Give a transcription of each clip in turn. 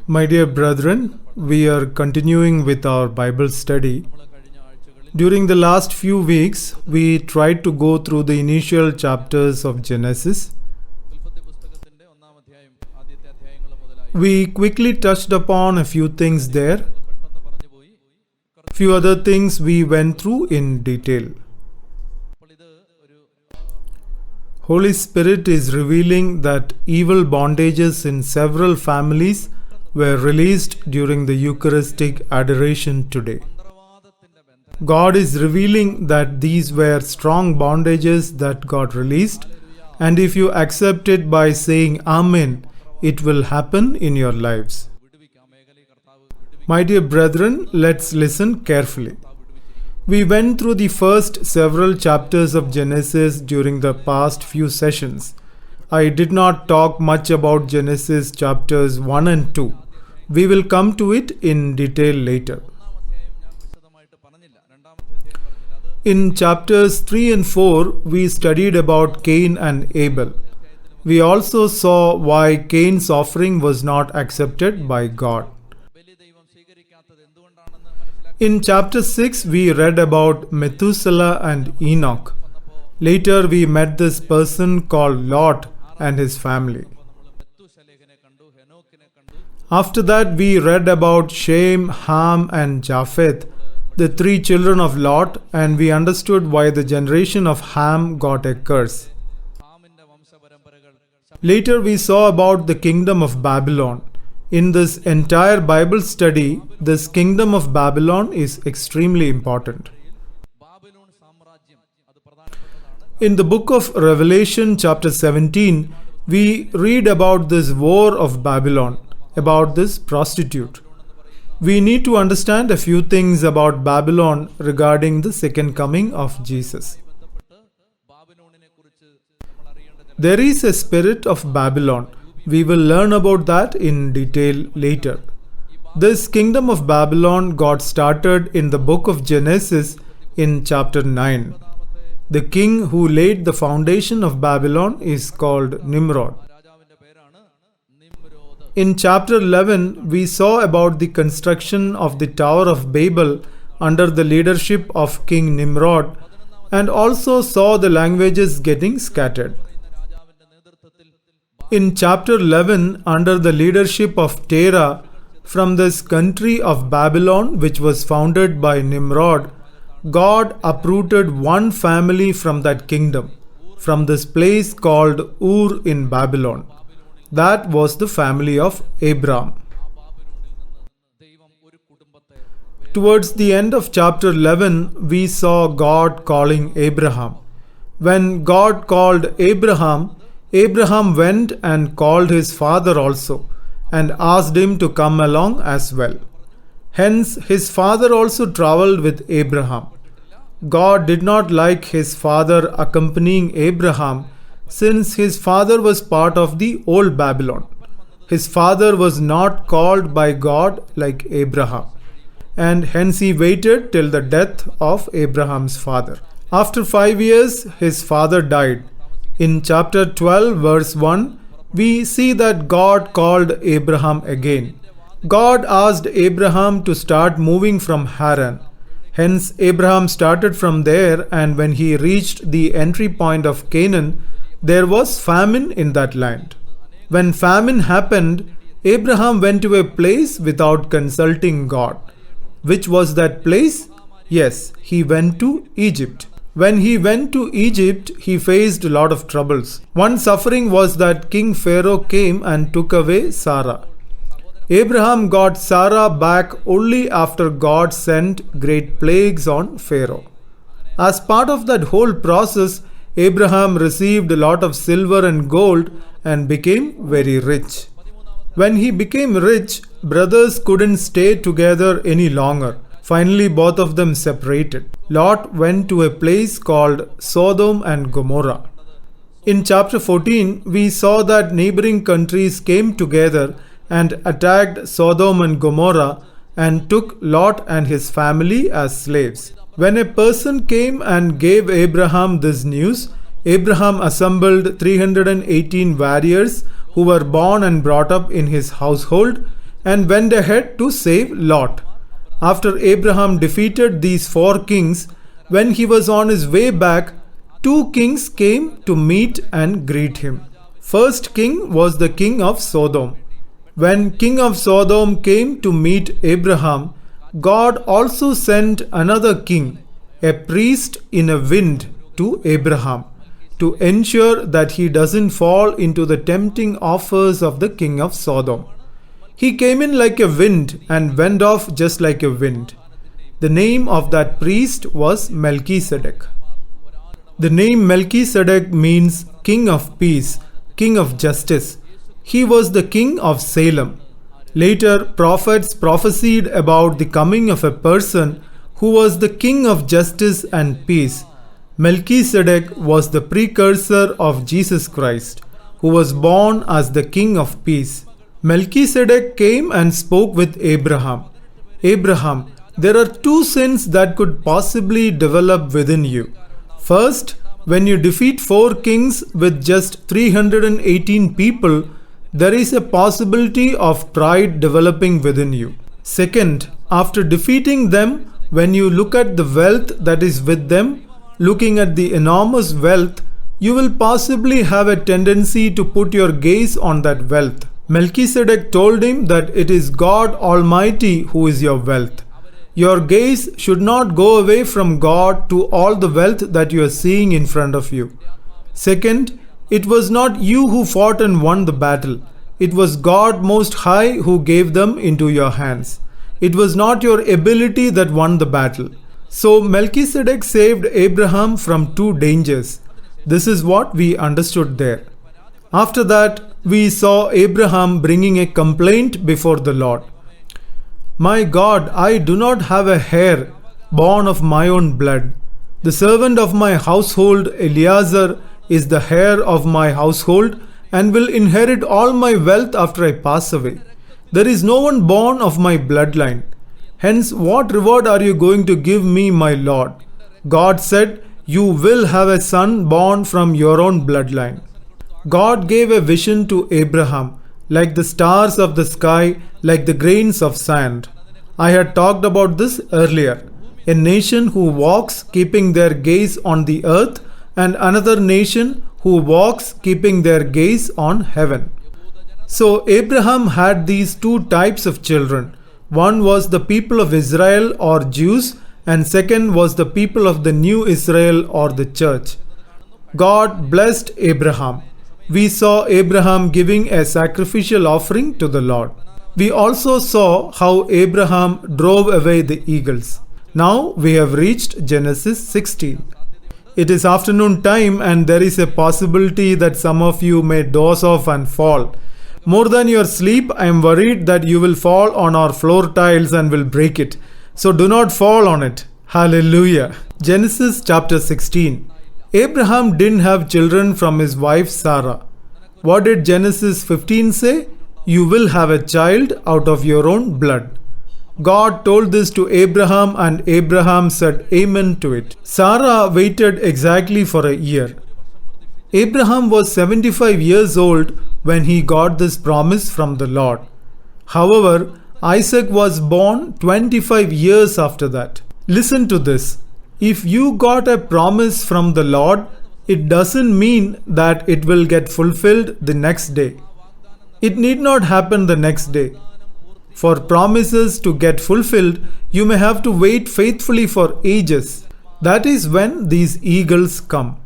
My dear brethren, we are continuing with our Bible study. During the last few weeks, we tried to go through the initial chapters of Genesis. We quickly touched upon a few things there. Few other things we went through in detail. Holy Spirit is revealing that evil bondages in several families were released during the Eucharistic adoration today. God is revealing that these were strong bondages that got released, and if you accept it by saying Amen, it will happen in your lives. My dear brethren, let's listen carefully. We went through the first several chapters of Genesis during the past few sessions. I did not talk much about Genesis chapters 1 and 2. We will come to it in detail later. In chapters 3 and 4, we studied about Cain and Abel. We also saw why Cain's offering was not accepted by God. In chapter 6, we read about Methuselah and Enoch. Later, we met this person called Lot and his family. After that, we read about Shem, Ham, and Japheth, the three children of Lot, and we understood why the generation of Ham got a curse. Later, we saw about the kingdom of Babylon. In this entire Bible study, this kingdom of Babylon is extremely important. In the book of Revelation, chapter 17, we read about this war of Babylon, about this prostitute. We need to understand a few things about Babylon regarding the second coming of Jesus. There is a spirit of Babylon. We will learn about that in detail later. This kingdom of Babylon got started in the book of Genesis in chapter 9. The king who laid the foundation of Babylon is called Nimrod. In chapter 11, we saw about the construction of the Tower of Babel under the leadership of King Nimrod, and also saw the languages getting scattered. In chapter 11, under the leadership of Terah, from this country of Babylon, which was founded by Nimrod, God uprooted one family from that kingdom, from this place called Ur in Babylon. That was the family of Abraham. Towards the end of chapter 11, we saw God calling Abraham. When God called Abraham, Abraham went and called his father also, and asked him to come along as well. Hence, his father also traveled with Abraham. God did not like his father accompanying Abraham, since his father was part of the old Babylon. His father was not called by God like Abraham, and hence he waited till the death of Abraham's father. After 5 years, his father died. In chapter 12, verse 1, we see that God called Abraham again. God asked Abraham to start moving from Haran. Hence, Abraham started from there, and when he reached the entry point of Canaan, there was famine in that land. When famine happened, Abraham went to a place without consulting God. Which was that place? Yes, he went to Egypt. When he went to Egypt, he faced a lot of troubles. One suffering was that King Pharaoh came and took away Sarah. Abraham got Sarah back only after God sent great plagues on Pharaoh. As part of that whole process, Abraham received a lot of silver and gold and became very rich. When he became rich, brothers couldn't stay together any longer. Finally, both of them separated. Lot went to a place called Sodom and Gomorrah. In chapter 14, we saw that neighboring countries came together and attacked Sodom and Gomorrah and took Lot and his family as slaves. When a person came and gave Abraham this news, Abraham assembled 318 warriors who were born and brought up in his household, and went ahead to save Lot. After Abraham defeated these 4 kings, when he was on his way back, 2 kings came to meet and greet him. First king was the king of Sodom. When king of Sodom came to meet Abraham, God also sent another king, a priest in a wind, to Abraham to ensure that he doesn't fall into the tempting offers of the king of Sodom. He came in like a wind and went off just like a wind. The name of that priest was Melchizedek. The name Melchizedek means king of peace, king of justice. He was the king of Salem. Later, prophets prophesied about the coming of a person who was the king of justice and peace. Melchizedek was the precursor of Jesus Christ, who was born as the king of peace. Melchizedek came and spoke with Abraham. Abraham, there are 2 sins that could possibly develop within you. First, when you defeat 4 kings with just 318 people, there is a possibility of pride developing within you. Second, after defeating them, when you look at the wealth that is with them, looking at the enormous wealth, you will possibly have a tendency to put your gaze on that wealth. Melchizedek told him that it is God Almighty who is your wealth. Your gaze should not go away from God to all the wealth that you are seeing in front of you. Second, it was not you who fought and won the battle. It was God Most High who gave them into your hands. It was not your ability that won the battle. So Melchizedek saved Abraham from 2 dangers. This is what we understood there. After that, we saw Abraham bringing a complaint before the Lord. My God, I do not have a heir born of my own blood. The servant of my household, Eliezer, is the heir of my household and will inherit all my wealth after I pass away. There is no one born of my bloodline. Hence, what reward are you going to give me, my Lord? God said, you will have a son born from your own bloodline. God gave a vision to Abraham, like the stars of the sky, like the grains of sand. I had talked about this earlier. A nation who walks keeping their gaze on the earth, and another nation who walks keeping their gaze on heaven. So Abraham had these 2 types of children. One was the people of Israel or Jews, and second was the people of the new Israel or the church. God blessed Abraham. We saw Abraham giving a sacrificial offering to the Lord. We also saw how Abraham drove away the eagles. Now we have reached Genesis 16. It is afternoon time and there is a possibility that some of you may doze off and fall. More than your sleep, I am worried that you will fall on our floor tiles and will break it. So do not fall on it. Hallelujah. Genesis chapter 16. Abraham didn't have children from his wife Sarah. What did Genesis 15 say? You will have a child out of your own blood. God told this to Abraham and Abraham said amen to it. Sarah waited exactly for a year. Abraham was 75 years old when he got this promise from the Lord. However, Isaac was born 25 years after that. Listen to this. If you got a promise from the Lord, it doesn't mean that it will get fulfilled the next day. It need not happen the next day. For promises to get fulfilled, you may have to wait faithfully for ages. That is when these eagles come.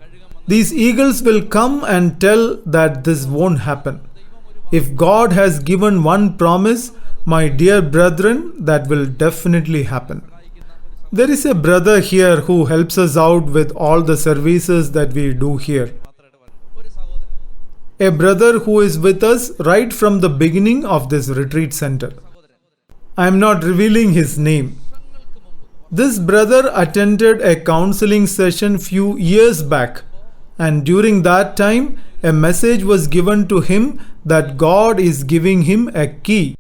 These eagles will come and tell that this won't happen. If God has given one promise, my dear brethren, that will definitely happen. There is a brother here who helps us out with all the services that we do here. A brother who is with us right from the beginning of this retreat center. I am not revealing his name. This brother attended a counseling session few years back, and during that time a message was given to him that God is giving him a key.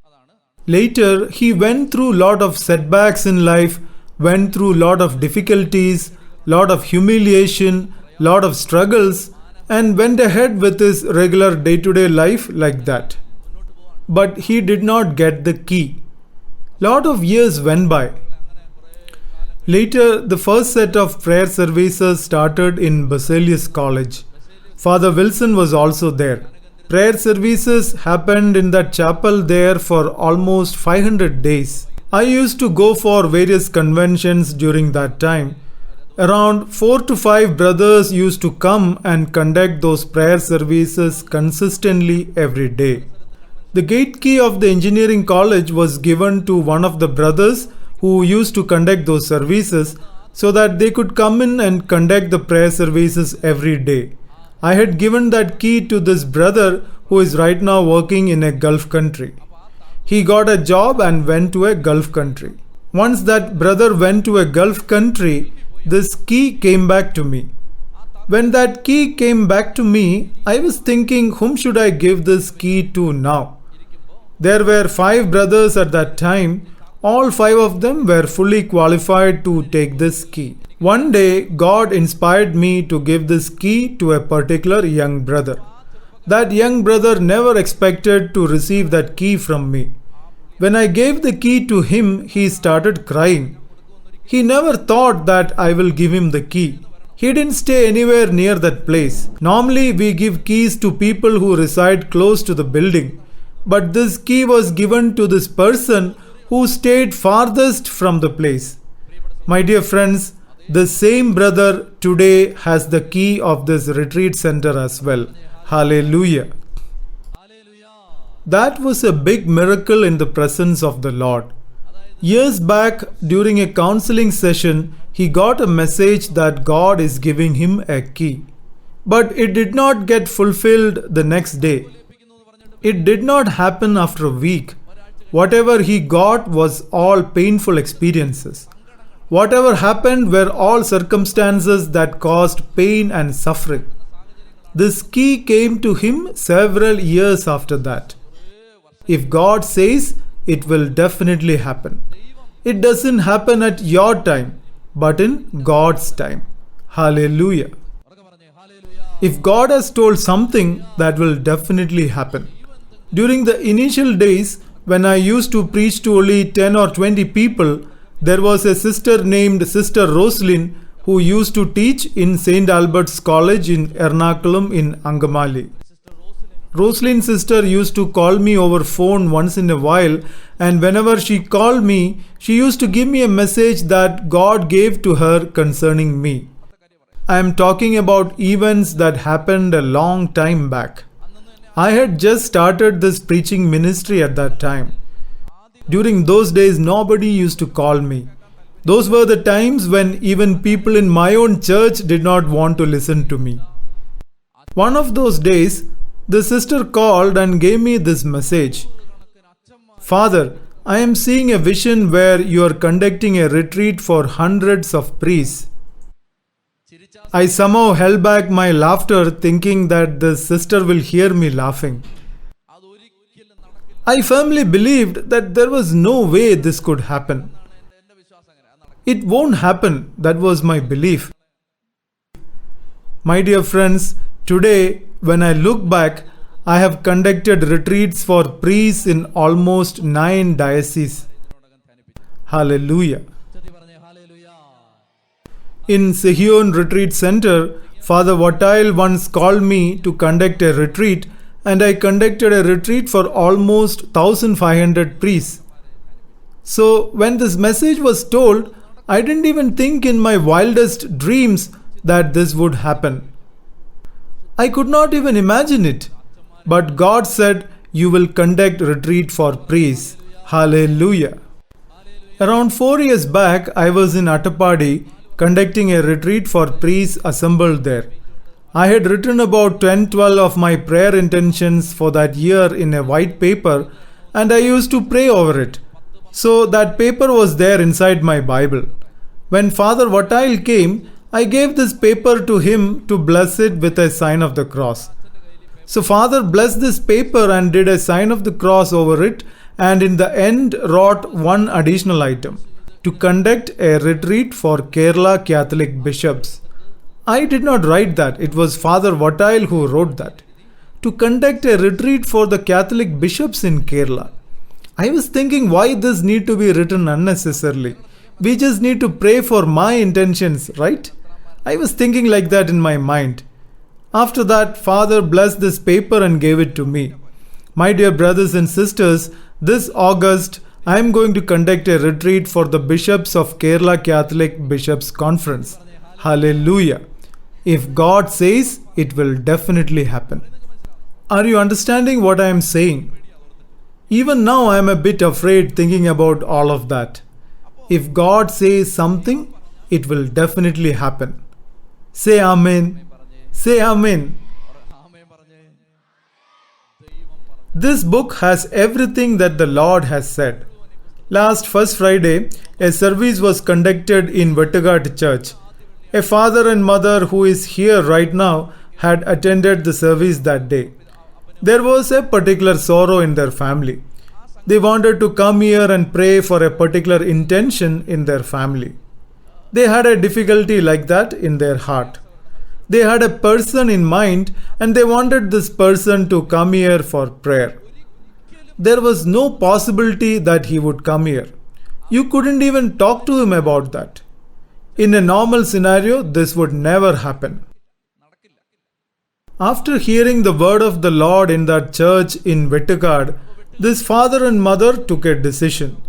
Later he went through lot of setbacks in life, went through lot of difficulties, lot of humiliation, lot of struggles, and went ahead with his regular day-to-day life like that. but he did not get the key. Lot of years went by. Later, the first set of prayer services started in Basilius College. Father Wilson was also there. Prayer services happened in that chapel there for almost 500 days. I used to go for various conventions during that time. Around 4 to 5 brothers used to come and conduct those prayer services consistently every day. The gate key of the engineering college was given to one of the brothers who used to conduct those services so that they could come in and conduct the prayer services every day. I had given that key to this brother who is right now working in a Gulf country. He got a job and went to a Gulf country. Once that brother went to a Gulf country, this key came back to me. When that key came back to me, I was thinking, whom should I give this key to now? There were 5 brothers at that time. All 5 of them were fully qualified to take this key. One day, God inspired me to give this key to a particular young brother. That young brother never expected to receive that key from me. When I gave the key to him, he started crying. He never thought that I will give him the key. He didn't stay anywhere near that place. Normally, we give keys to people who reside close to the building. But this key was given to this person who stayed farthest from the place. My dear friends, the same brother today has the key of this retreat center as well. Hallelujah. That was a big miracle in the presence of the Lord. Years back, during a counseling session, he got a message that God is giving him a key. But it did not get fulfilled the next day. It did not happen after a week. Whatever he got was all painful experiences. Whatever happened were all circumstances that caused pain and suffering. This key came to him several years after that. If God says, it will definitely happen. It doesn't happen at your time, but in God's time. Hallelujah. If God has told something, that will definitely happen. During the initial days, when I used to preach to only 10 or 20 people, there was a sister named Sister Roslyn who used to teach in St. Albert's College in Ernakulam in Angamali. Roslyn's sister used to call me over phone once in a while, and whenever she called me, she used to give me a message that God gave to her concerning me. I am talking about events that happened a long time back. I had just started this preaching ministry at that time. During those days, nobody used to call me. Those were the times when even people in my own church did not want to listen to me. One of those days, the sister called and gave me this message. Father, I am seeing a vision where you are conducting a retreat for hundreds of priests. I somehow held back my laughter thinking that the sister will hear me laughing. I firmly believed that there was no way this could happen. It won't happen, that was my belief. My dear friends, today when I look back, I have conducted retreats for priests in almost 9 dioceses. Hallelujah. In Sehion Retreat Center, Father Vatail once called me to conduct a retreat, and I conducted a retreat for almost 1500 priests. So when this message was told, I didn't even think in my wildest dreams that this would happen. I could not even imagine it. But God said, you will conduct retreat for priests. Hallelujah. Around 4 years back, I was in Attapadi conducting a retreat for priests assembled there. I had written about 10-12 of my prayer intentions for that year in a white paper, and I used to pray over it. So that paper was there inside my Bible. When Father Vatail came, I gave this paper to him to bless it with a sign of the cross. So Father blessed this paper and did a sign of the cross over it, and in the end wrote one additional item: to conduct a retreat for Kerala Catholic bishops. I did not write that. It was Father Vatail who wrote that. to conduct a retreat for the Catholic bishops in Kerala. I was thinking why this need to be written unnecessarily. We just need to pray for my intentions, right? I was thinking like that in my mind. After that, Father blessed this paper and gave it to me. My dear brothers and sisters, this August I am going to conduct a retreat for the bishops of Kerala Catholic Bishops Conference. Hallelujah. If God says, it will definitely happen. Are you understanding what I am saying? Even now I am a bit afraid thinking about all of that. If God says something, it will definitely happen. Say Amen. Say Amen. This book has everything that the Lord has said. Last First Friday, a service was conducted in Vettagad Church. A father and mother who is here right now had attended the service that day. There was a particular sorrow in their family. They wanted to come here and pray for a particular intention in their family. They had a difficulty like that in their heart. They had a person in mind and they wanted this person to come here for prayer. There was no possibility that he would come here. You couldn't even talk to him about that. In a normal scenario, this would never happen. After hearing the word of the Lord in that church in Vettagad, this father and mother took a decision.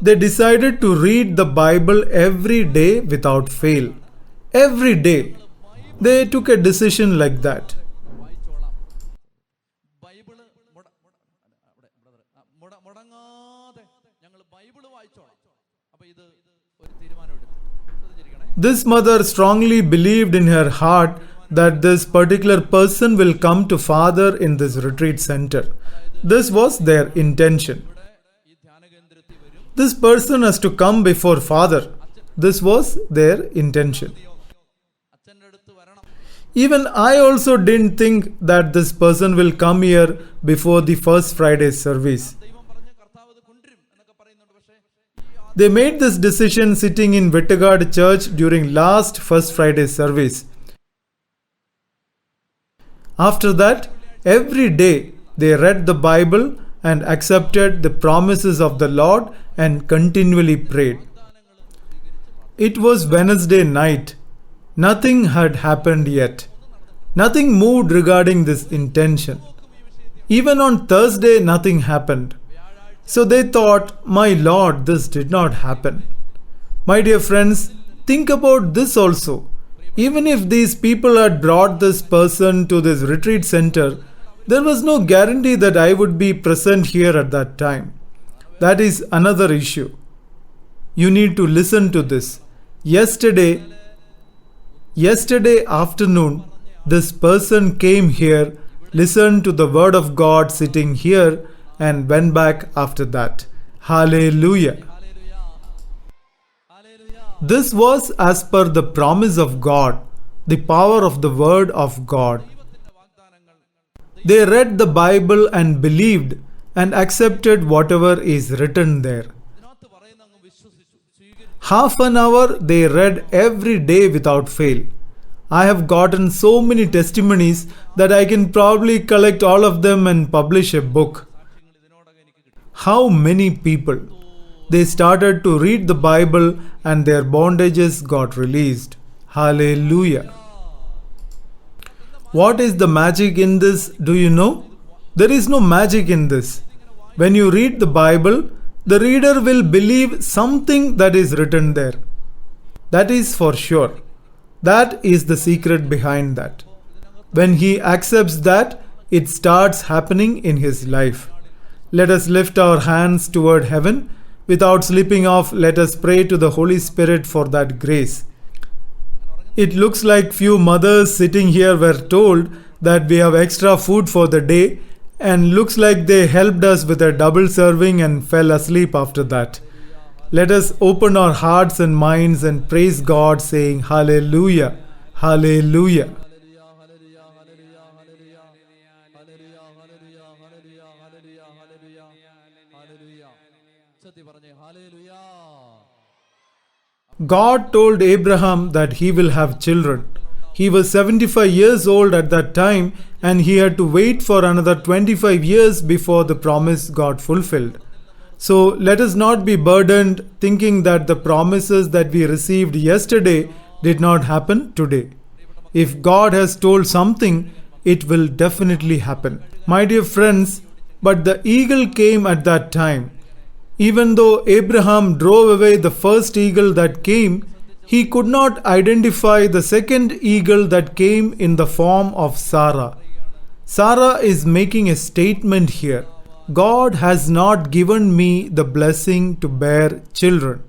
They decided to read the Bible every day without fail. Every day. They took a decision like that. This mother strongly believed in her heart that this particular person will come to Father in this retreat center. This was their intention. This person has to come before Father. This was their intention. Even I also didn't think that this person will come here before the First Friday service. They made this decision sitting in Vettagad Church during last First Friday service. After that, every day they read the Bible and accepted the promises of the Lord and continually prayed. It was Wednesday night. Nothing had happened yet. Nothing moved regarding this intention. Even on Thursday, nothing happened. So they thought, my Lord, this did not happen. My dear friends, think about this also. Even if these people had brought this person to this retreat center, there was no guarantee that I would be present here at that time. That is another issue. You need to listen to this. Yesterday afternoon, this person came here, listened to the word of God sitting here, and went back after that. Hallelujah. This was as per the promise of God, the power of the word of God. They read the Bible and believed and accepted whatever is written there. Half an hour they read every day without fail. I have gotten so many testimonies that I can probably collect all of them and publish a book. How many people? They started to read the Bible and their bondages got released. Hallelujah. What is the magic in this? Do you know? There is no magic in this. When you read the Bible, the reader will believe something that is written there. That is for sure. That is the secret behind that. When he accepts that, it starts happening in his life. Let us lift our hands toward heaven. Without slipping off, let us pray to the Holy Spirit for that grace. It looks like few mothers sitting here were told that we have extra food for the day, and looks like they helped us with a double serving and fell asleep after that. Let us open our hearts and minds and praise God, saying Hallelujah, Hallelujah. God told Abraham that he will have children. He was 75 years old at that time, and he had to wait for another 25 years before the promise got fulfilled. So let us not be burdened thinking that the promises that we received yesterday did not happen today. If God has told something, it will definitely happen. My dear friends, but the eagle came at that time. Even though Abraham drove away the first eagle that came, he could not identify the second eagle that came in the form of Sarah. Sarah is making a statement here. God has not given me the blessing to bear children.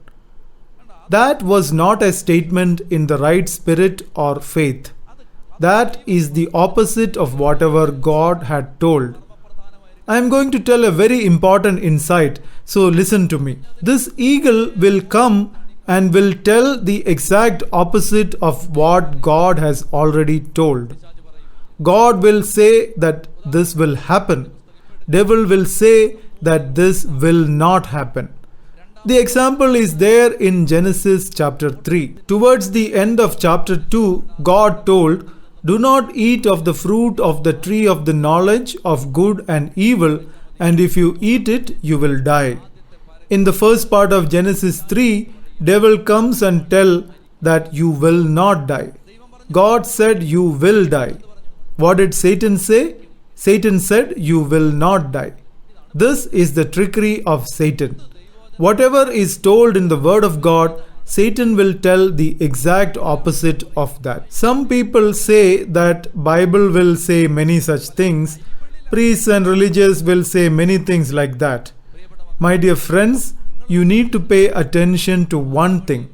That was not a statement in the right spirit or faith. That is the opposite of whatever God had told. I am going to tell a very important insight, so listen to me. This eagle will come and will tell the exact opposite of what God has already told. God will say that this will happen. Devil will say that this will not happen. The example is there in Genesis chapter 3. Towards the end of chapter 2, God told, "Do not eat of the fruit of the tree of the knowledge of good and evil, and if you eat it, you will die." In the first part of Genesis 3, devil comes and tell that you will not die. God said you will die. What did Satan say? Satan said you will not die. This is the trickery of Satan. Whatever is told in the word of God, Satan will tell the exact opposite of that. Some people say that Bible will say many such things. Priests and religious will say many things like that. My dear friends, you need to pay attention to one thing.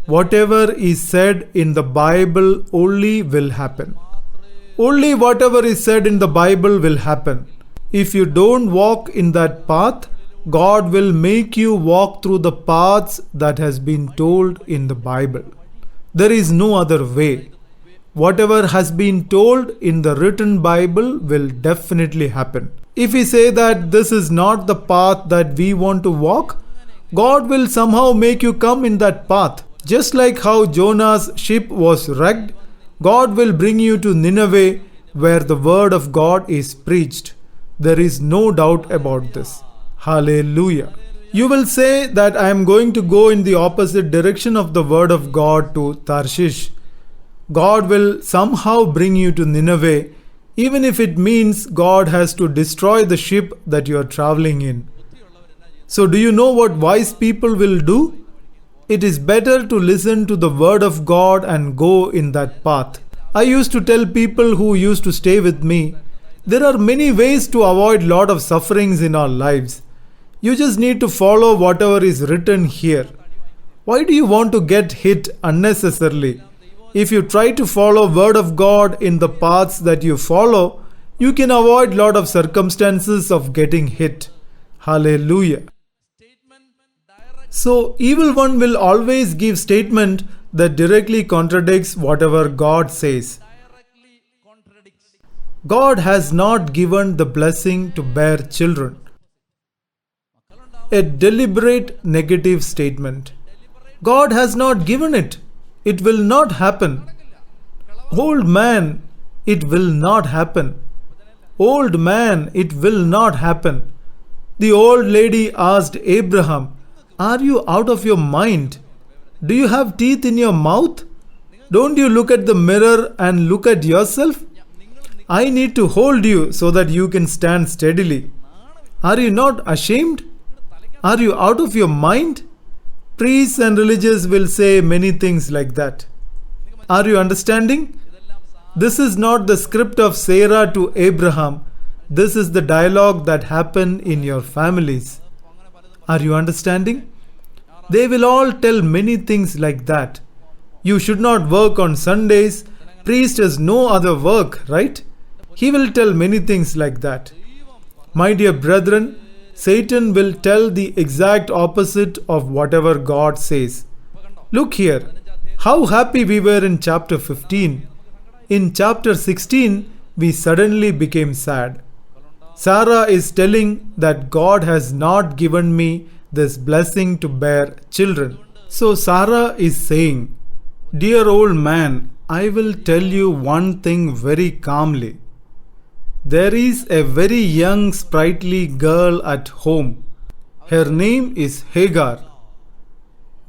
Whatever is said in the Bible only will happen. Only whatever is said in the Bible will happen. If you don't walk in that path, God will make you walk through the paths that has been told in the Bible. There is no other way. Whatever has been told in the written Bible will definitely happen. If we say that this is not the path that we want to walk, God will somehow make you come in that path. Just like how Jonah's ship was wrecked, God will bring you to Nineveh where the word of God is preached. There is no doubt about this. Hallelujah. You will say that I am going to go in the opposite direction of the word of God to Tarshish. God will somehow bring you to Nineveh, even if it means God has to destroy the ship that you are traveling in. So do you know what wise people will do? It is better to listen to the word of God and go in that path. I used to tell people who used to stay with me, there are many ways to avoid lot of sufferings in our lives. You just need to follow whatever is written here. Why do you want to get hit unnecessarily? If you try to follow word of God in the paths that you follow, you can avoid lot of circumstances of getting hit. Hallelujah. So evil one will always give statement that directly contradicts whatever God says. God has not given the blessing to bear children. A deliberate negative statement. God has not given it. It will not happen. Old man, it will not happen. Old man, it will not happen. The old lady asked Abraham, "Are you out of your mind? Do you have teeth in your mouth? Don't you look at the mirror and look at yourself? I need to hold you so that you can stand steadily. Are you not ashamed? Are you out of your mind?" Priests and religious will say many things like that. Are you understanding? This is not the script of Sarah to Abraham. This is the dialogue that happened in your families. Are you understanding? They will all tell many things like that. You should not work on Sundays. Priest has no other work, right? He will tell many things like that. My dear brethren, Satan will tell the exact opposite of whatever God says. Look here, how happy we were in chapter 15. In chapter 16, we suddenly became sad. Sarah is telling that God has not given me this blessing to bear children. So Sarah is saying, "Dear old man, I will tell you one thing very calmly. There is a very young, sprightly girl at home. Her name is Hagar.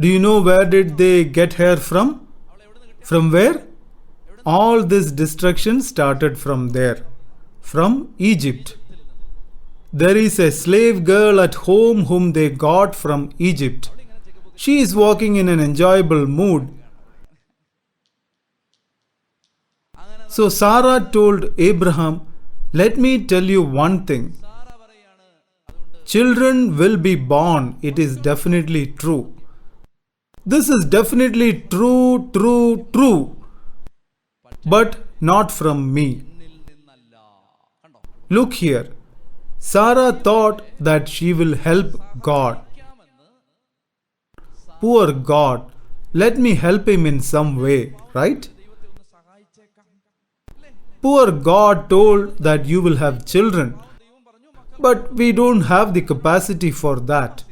Do you know where did they get her from? From where? All this destruction started from there, from Egypt. There is a slave girl at home whom they got from Egypt. She is walking in an enjoyable mood. So Sarah told Abraham, "Let me tell you one thing. Children will be born. It is definitely true. This is definitely true. But not from me. Look here. Sarah thought that she will help God. Poor God. Let me help him in some way, right? Poor God told that you will have children, but we don't have the capacity for that.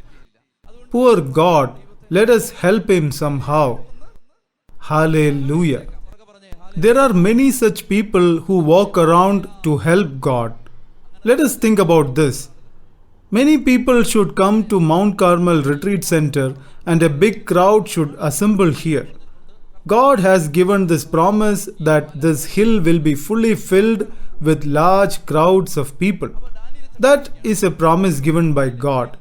Poor God, let us help him somehow. Hallelujah. There are many such people who walk around to help God. Let us think about this. Many people should come to Mount Carmel Retreat Center and a big crowd should assemble here. God has given this promise that this hill will be fully filled with large crowds of people. That is a promise given by God.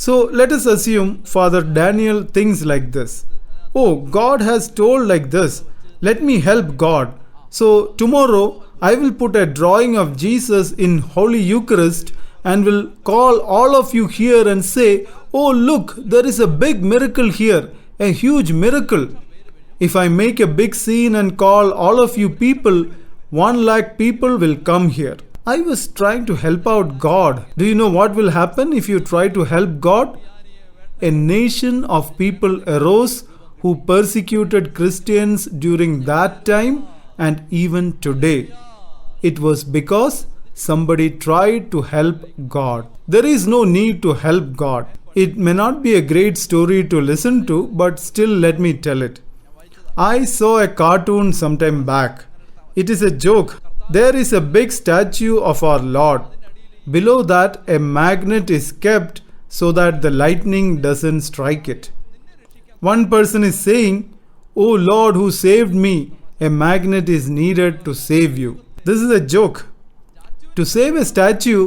So let us assume Father Daniel thinks like this. Oh, God has told like this. Let me help God. So tomorrow I will put a drawing of Jesus in Holy Eucharist and will call all of you here and say, "Oh, look, there is a big miracle here, a huge miracle." If I make a big scene and call all of you people, 1 lakh people will come here. I was trying to help out God. Do you know what will happen if you try to help God? A nation of people arose who persecuted Christians during that time and even today. It was because somebody tried to help God. There is no need to help God. It may not be a great story to listen to, but still let me tell it. I saw a cartoon sometime back. It is a joke. There is a big statue of our Lord. Below that, a magnet is kept so that the lightning doesn't strike it. One person is saying, "Oh Lord who saved me, a magnet is needed to save you." This is a joke. To save a statue,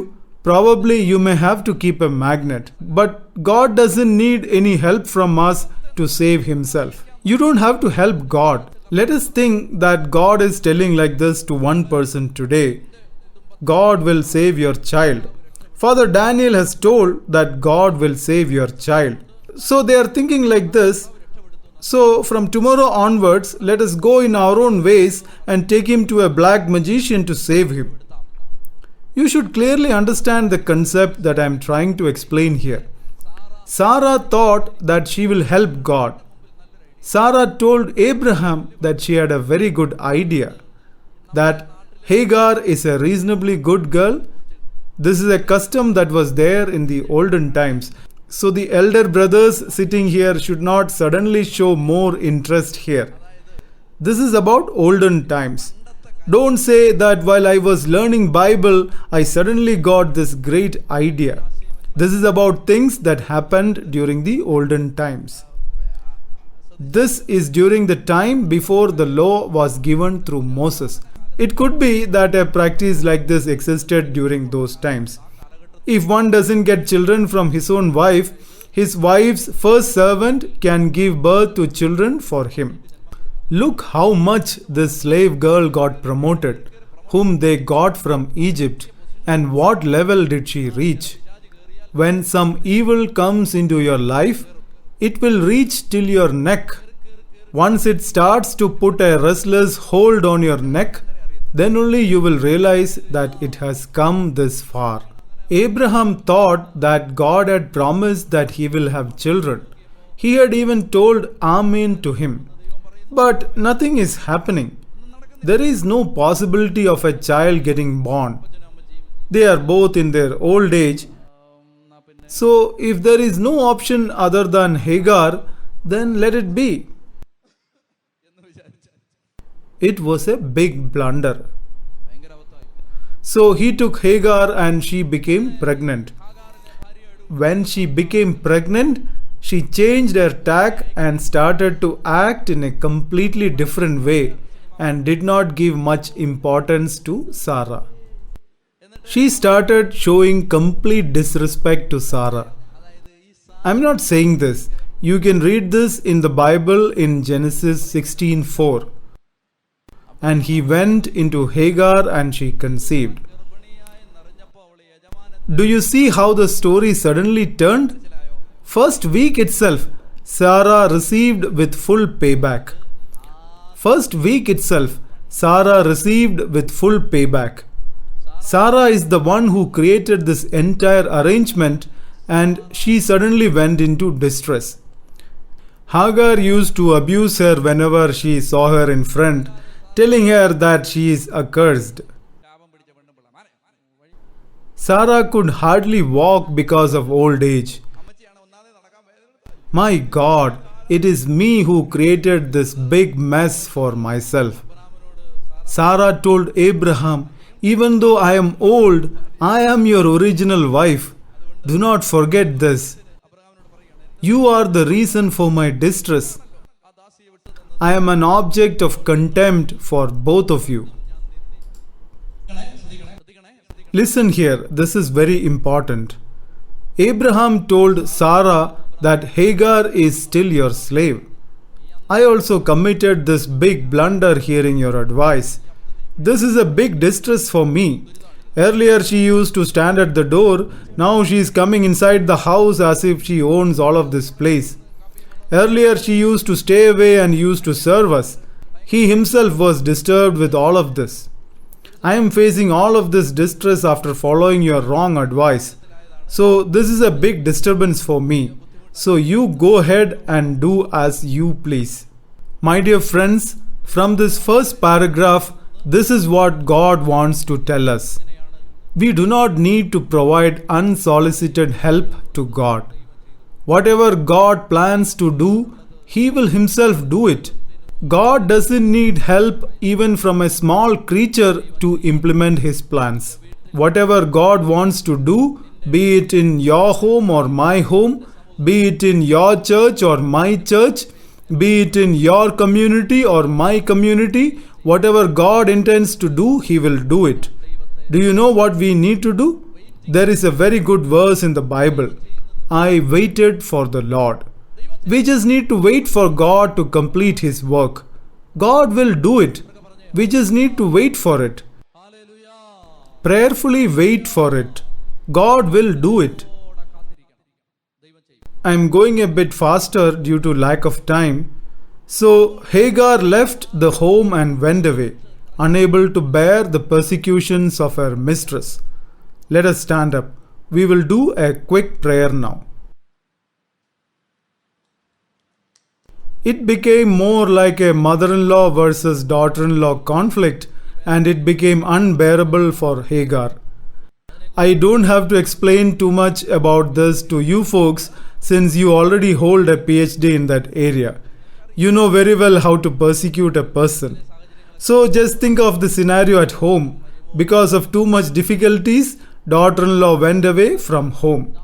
probably you may have to keep a magnet. But God doesn't need any help from us to save himself. You don't have to help God. Let us think that God is telling like this to one person today. God will save your child. Father Daniel has told that God will save your child. So they are thinking like this. So from tomorrow onwards, let us go in our own ways and take him to a black magician to save him. You should clearly understand the concept that I am trying to explain here. Sarah thought that she will help God. Sarah told Abraham that she had a very good idea, that Hagar is a reasonably good girl. This is a custom that was there in the olden times. So the elder brothers sitting here should not suddenly show more interest here. This is about olden times. Don't say that while I was learning Bible, I suddenly got this great idea. This is about things that happened during the olden times. This is during the time before the law was given through Moses. It could be that a practice like this existed during those times. If one doesn't get children from his own wife, his wife's first servant can give birth to children for him. Look how much this slave girl got promoted, whom they got from Egypt, and what level did she reach. When some evil comes into your life, it will reach till your neck. Once it starts to put a restless hold on your neck, then only you will realize that it has come this far. Abraham thought that God had promised that he will have children. He had even told Amen to him. But nothing is happening. There is no possibility of a child getting born. They are both in their old age. So if there is no option other than Hagar, then let it be. It was a big blunder. So he took Hagar and she became pregnant. When she became pregnant, she changed her tack and started to act in a completely different way and did not give much importance to Sarah. She started showing complete disrespect to Sarah. I'm not saying this. You can read this in the Bible in Genesis 16:4. And he went into Hagar and she conceived. Do you see how the story suddenly turned? First week itself, Sarah received with full payback. First week itself, Sarah received with full payback. Sarah is the one who created this entire arrangement and she suddenly went into distress. Hagar used to abuse her whenever she saw her in front, telling her that she is accursed. Sarah could hardly walk because of old age. My God, it is me who created this big mess for myself. Sarah told Abraham, even though I am old, I am your original wife. Do not forget this. You are the reason for my distress. I am an object of contempt for both of you. Listen here, this is very important. Abraham told Sarah that Hagar is still your slave. I also committed this big blunder hearing your advice. This is a big distress for me. Earlier she used to stand at the door, now she is coming inside the house as if she owns all of this place. Earlier she used to stay away and used to serve us. He himself was disturbed with all of this. I am facing all of this distress after following your wrong advice. So this is a big disturbance for me. So you go ahead and do as you please. My dear friends, from this first paragraph, this is what God wants to tell us. We do not need to provide unsolicited help to God. Whatever God plans to do, He will Himself do it. God doesn't need help even from a small creature to implement His plans. Whatever God wants to do, be it in your home or my home, be it in your church or my church, be it in your community or my community, whatever God intends to do, He will do it. Do you know what we need to do? There is a very good verse in the Bible. I waited for the Lord. We just need to wait for God to complete His work. God will do it. We just need to wait for it. Prayerfully wait for it. God will do it. I am going a bit faster due to lack of time. So Hagar left the home and went away, unable to bear the persecutions of her mistress. Let us stand up. We will do a quick prayer now. It became more like a mother-in-law versus daughter-in-law conflict, and it became unbearable for Hagar. I don't have to explain too much about this to you folks since you already hold a PhD in that area. You know very well how to persecute a person. So just think of the scenario at home. Because of too much difficulties, daughter-in-law went away from home.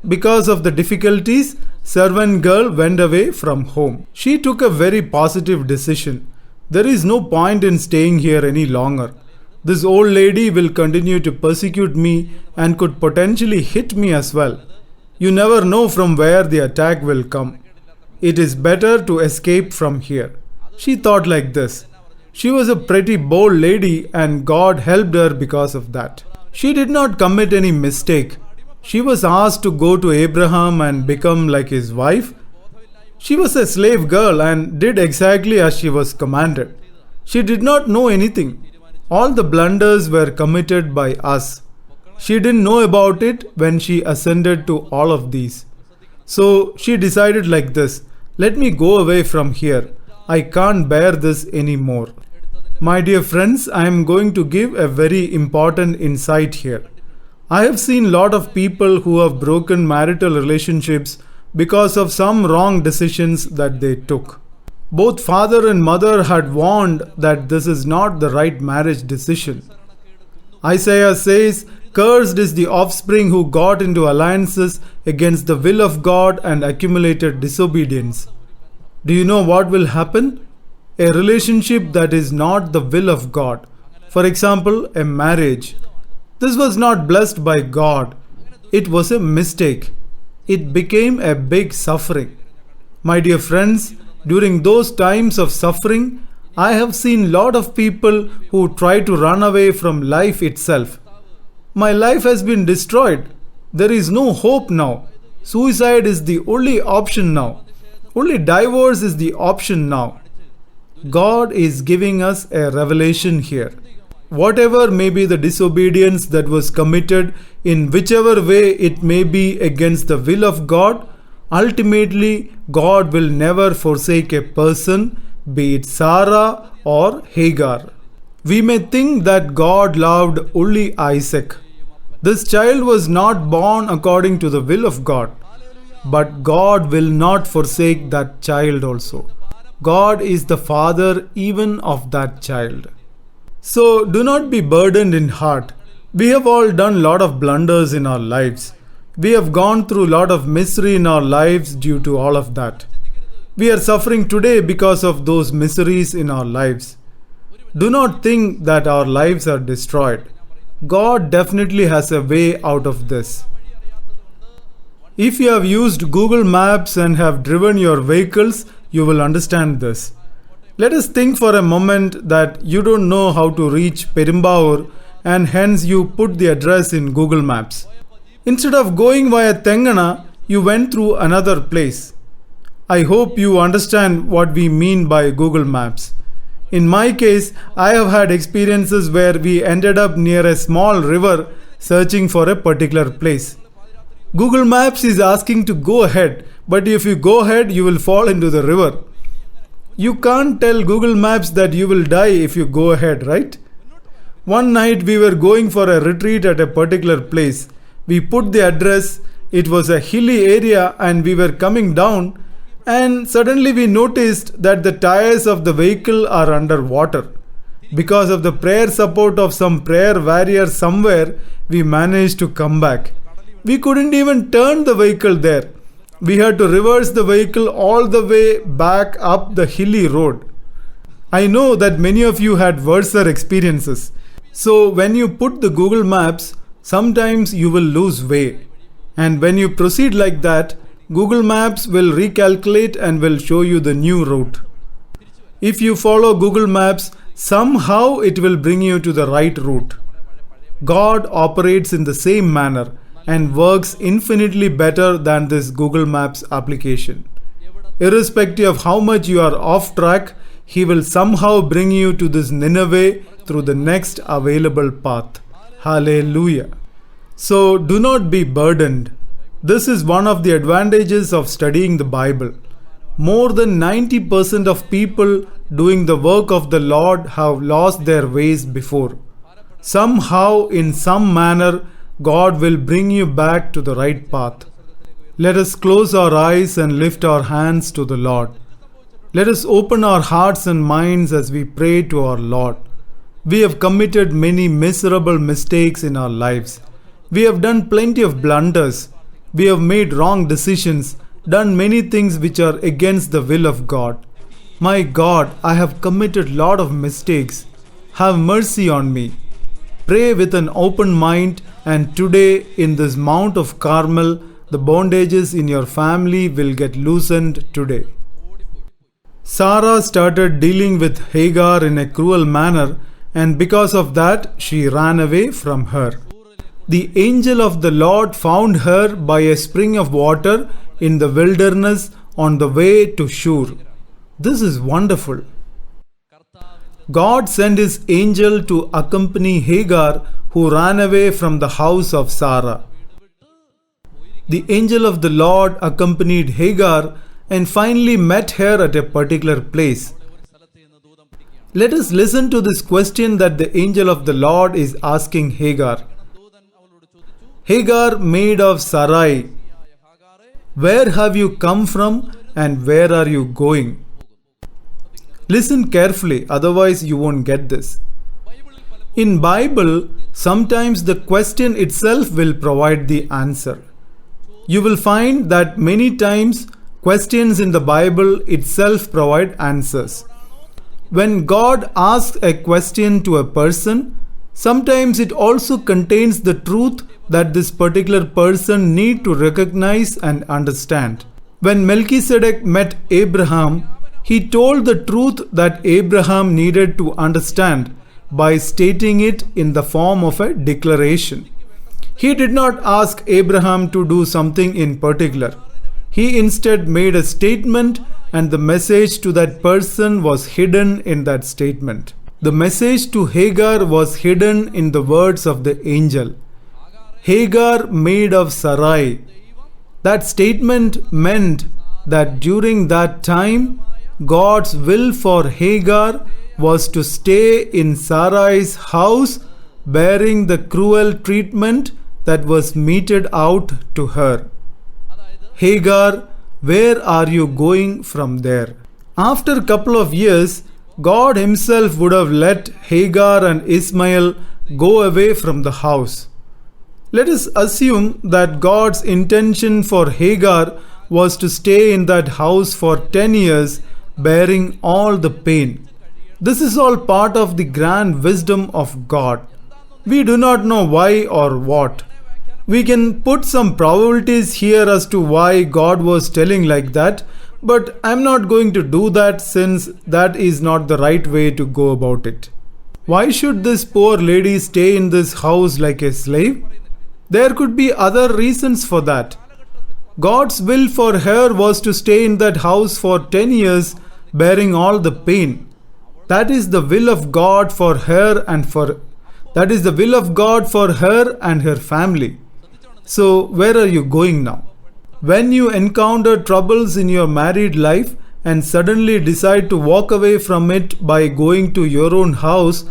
Because of the difficulties, servant girl went away from home. She took a very positive decision. There is no point in staying here any longer. This old lady will continue to persecute me and could potentially hit me as well. You never know from where the attack will come. It is better to escape from here. She thought like this. She was a pretty bold lady and God helped her because of that. She did not commit any mistake. She was asked to go to Abraham and become like his wife. She was a slave girl and did exactly as she was commanded. She did not know anything. All the blunders were committed by us. She didn't know about it when she ascended to all of these. So she decided like this, let me go away from here. I can't bear this anymore. My dear friends, I am going to give a very important insight here. I have seen a lot of people who have broken marital relationships because of some wrong decisions that they took. Both father and mother had warned that this is not the right marriage decision. Isaiah says, "Cursed is the offspring who got into alliances against the will of God and accumulated disobedience." Do you know what will happen? A relationship that is not the will of God. For example, a marriage. This was not blessed by God. It was a mistake. It became a big suffering. My dear friends, during those times of suffering, I have seen lot of people who try to run away from life itself. My life has been destroyed. There is no hope now. Suicide is the only option now. Only divorce is the option now. God is giving us a revelation here. Whatever may be the disobedience that was committed, in whichever way it may be against the will of God, ultimately God will never forsake a person, be it Sarah or Hagar. We may think that God loved only Isaac. This child was not born according to the will of God. But God will not forsake that child also. God is the father even of that child. So do not be burdened in heart. We have all done lot of blunders in our lives. We have gone through lot of misery in our lives due to all of that. We are suffering today because of those miseries in our lives. Do not think that our lives are destroyed. God definitely has a way out of this. If you have used Google Maps and have driven your vehicles, you will understand this. Let us think for a moment that you don't know how to reach Perumbavoor and hence you put the address in Google Maps. Instead of going via Tengana, you went through another place. I hope you understand what we mean by Google Maps. In my case, I have had experiences where we ended up near a small river searching for a particular place. Google Maps is asking to go ahead, but if you go ahead, you will fall into the river. You can't tell Google Maps that you will die if you go ahead, right? One night we were going for a retreat at a particular place. We put the address, it was a hilly area and we were coming down, and suddenly we noticed that the tires of the vehicle are under water. Because of the prayer support of some prayer warrior somewhere, we managed to come back. We couldn't even turn the vehicle there. We had to reverse the vehicle all the way back up the hilly road. I know that many of you had worse experiences. So when you put the Google Maps, sometimes you will lose way. And when you proceed like that, Google Maps will recalculate and will show you the new route. If you follow Google Maps, somehow it will bring you to the right route. God operates in the same manner and works infinitely better than this Google Maps application. Irrespective of how much you are off track, He will somehow bring you to this Nineveh through the next available path. Hallelujah. So do not be burdened. This is one of the advantages of studying the Bible. More than 90% of people doing the work of the Lord have lost their ways before. Somehow, in some manner, God will bring you back to the right path. Let us close our eyes and lift our hands to the Lord. Let us open our hearts and minds as we pray to our Lord. We have committed many miserable mistakes in our lives. We have done plenty of blunders. We have made wrong decisions, done many things which are against the will of God. My God, I have committed lot of mistakes. Have mercy on me. Pray with an open mind, and today in this Mount of Carmel, the bondages in your family will get loosened today. Sarah started dealing with Hagar in a cruel manner, and because of that, she ran away from her. The angel of the Lord found her by a spring of water in the wilderness on the way to Shur. This is wonderful. God sent His angel to accompany Hagar, who ran away from the house of Sarah. The angel of the Lord accompanied Hagar and finally met her at a particular place. Let us listen to this question that the angel of the Lord is asking Hagar. Hagar, maid of Sarai, where have you come from and where are you going? Listen carefully, otherwise you won't get this. In Bible, sometimes the question itself will provide the answer. You will find that many times questions in the Bible itself provide answers. When God asks a question to a person, sometimes it also contains the truth that this particular person need to recognize and understand. When Melchizedek met Abraham, he told the truth that Abraham needed to understand by stating it in the form of a declaration. He did not ask Abraham to do something in particular. He instead made a statement, and the message to that person was hidden in that statement. The message to Hagar was hidden in the words of the angel. Hagar maid of Sarai. That statement meant that during that time, God's will for Hagar was to stay in Sarai's house, bearing the cruel treatment that was meted out to her. Hagar, where are you going from there? After a couple of years, God himself would have let Hagar and Ishmael go away from the house. Let us assume that God's intention for Hagar was to stay in that house for 10 years, bearing all the pain. This is all part of the grand wisdom of God. We do not know why or what. We can put some probabilities here as to why God was telling like that, but I'm not going to do that since that is not the right way to go about it. Why should this poor lady stay in this house like a slave? There could be other reasons for that. God's will for her was to stay in that house for 10 years, bearing all the pain. That is the will of God for her and her family. So where are you going now? When you encounter troubles in your married life and suddenly decide to walk away from it by going to your own house,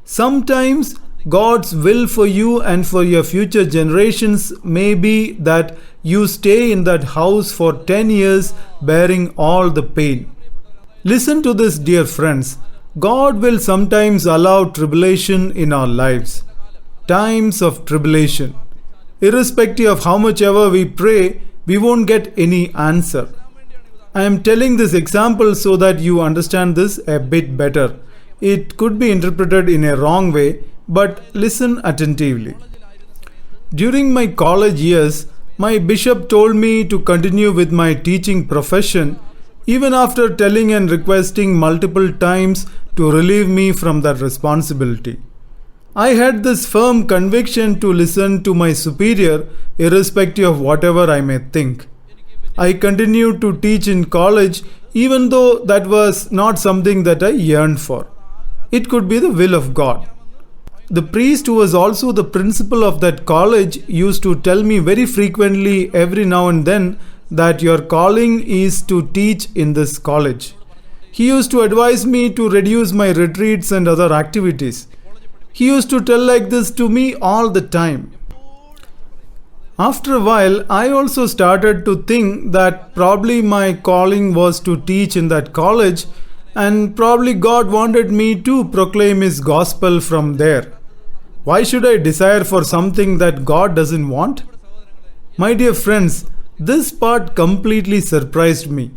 sometimes God's will for you and for your future generations may be that you stay in that house for 10 years bearing all the pain. Listen to this, dear friends. God will sometimes allow tribulation in our lives. Times of tribulation. Irrespective of how much ever we pray, we won't get any answer. I am telling this example so that you understand this a bit better. It could be interpreted in a wrong way, but listen attentively. During my college years, my bishop told me to continue with my teaching profession, even after telling and requesting multiple times to relieve me from that responsibility. I had this firm conviction to listen to my superior, irrespective of whatever I may think. I continued to teach in college, even though that was not something that I yearned for. It could be the will of God. The priest, who was also the principal of that college, used to tell me very frequently, every now and then, that your calling is to teach in this college. He used to advise me to reduce my retreats and other activities. He used to tell like this to me all the time. After a while, I also started to think that probably my calling was to teach in that college, and probably God wanted me to proclaim His gospel from there. Why should I desire for something that God doesn't want? My dear friends, this part completely surprised me.